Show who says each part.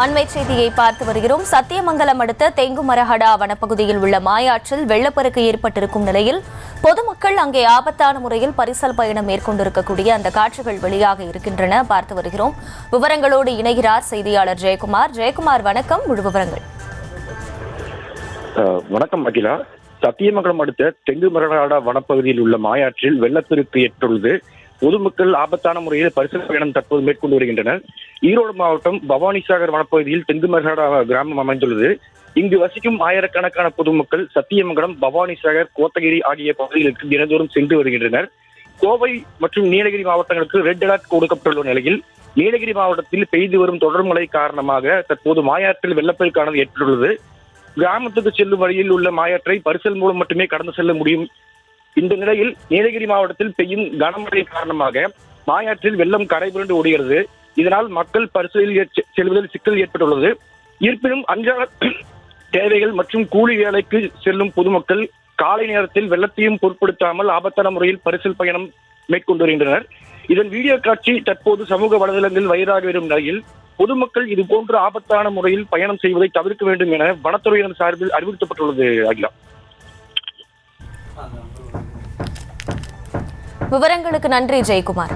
Speaker 1: அண்மை செய்தியை பார்த்து வருகிறோம். சத்தியமங்கலம் அடுத்த தெங்குமரஹடா வனப்பகுதியில் உள்ள மாயாற்றில் வெள்ளப்பெருக்கு ஏற்பட்டிருக்கும் நிலையில் பொதுமக்கள் அங்கே ஆபத்தான முறையில் பரிசல் பயணம் மேற்கொண்டிருக்கக்கூடிய அந்த காட்சிகள் வெளியாக இருக்கின்றன. பார்த்து வருகிறோம். விவரங்களோடு இணைகிறார் செய்தியாளர் ஜெயக்குமார். ஜெயக்குமார், வணக்கம். முழு விவரங்கள்.
Speaker 2: வணக்கம் அகிலா. சத்தியமங்கலம் அடுத்த தெங்குமரஹடா வனப்பகுதியில் உள்ள மாயாற்றில் வெள்ளப்பெருக்கு ஏற்பட்டுள்ளது. பொதுமக்கள் ஆபத்தான முறையில் பரிசல் பயணம் தற்போது மேற்கொண்டு வருகின்றனர். ஈரோடு மாவட்டம் பவானிசாகர் வனப்பகுதியில் தெங்குமரஹடா கிராமம் அமைந்துள்ளது. இங்கு வசிக்கும் ஆயிரக்கணக்கான பொதுமக்கள் சத்தியமங்கலம், பவானிசாகர், கோத்தகிரி ஆகிய பகுதிகளுக்கு தினந்தோறும் சென்று வருகின்றனர். கோவை மற்றும் நீலகிரி மாவட்டங்களுக்கு ரெட் அலர்ட் கொடுக்கப்பட்டுள்ள நிலையில் நீலகிரி மாவட்டத்தில் பெய்து வரும் தொடர் மழை காரணமாக தற்போது மாயாற்றில் வெள்ளப்பெருக்கானது ஏற்பட்டுள்ளது. கிராமத்துக்கு செல்லும் வழியில் உள்ள மாயாற்றை பரிசல் மூலம் மட்டுமே கடந்து செல்ல முடியும். இந்த நிலையில் நீலகிரி மாவட்டத்தில் பெய்யும் கனமழை காரணமாக மாயாற்றில் வெள்ளம் கரைபுரண்டு ஓடுகிறது. இதனால் மக்கள் பரிசலில் செல்வதில் சிக்கல் ஏற்பட்டுள்ளது. இருப்பினும் அன்றாட தேவைகள் மற்றும் கூலி வேலைக்கு செல்லும் பொதுமக்கள் காலை நேரத்தில் வெள்ளத்தையும் பொருட்படுத்தாமல் ஆபத்தான முறையில் பரிசல் பயணம் மேற்கொண்டு வருகின்றனர். இதன் வீடியோ காட்சி தற்போது சமூக வலைதளங்களில் வைரலாகி வரும் நிலையில் பொதுமக்கள் இதுபோன்ற ஆபத்தான முறையில் பயணம் செய்வதை தவிர்க்க வேண்டும் என வனத்துறையினர் சார்பில் அறிவுறுத்தப்பட்டுள்ளது. அகிலா,
Speaker 1: விவரங்களுக்கு நன்றி ஜெயக்குமார்.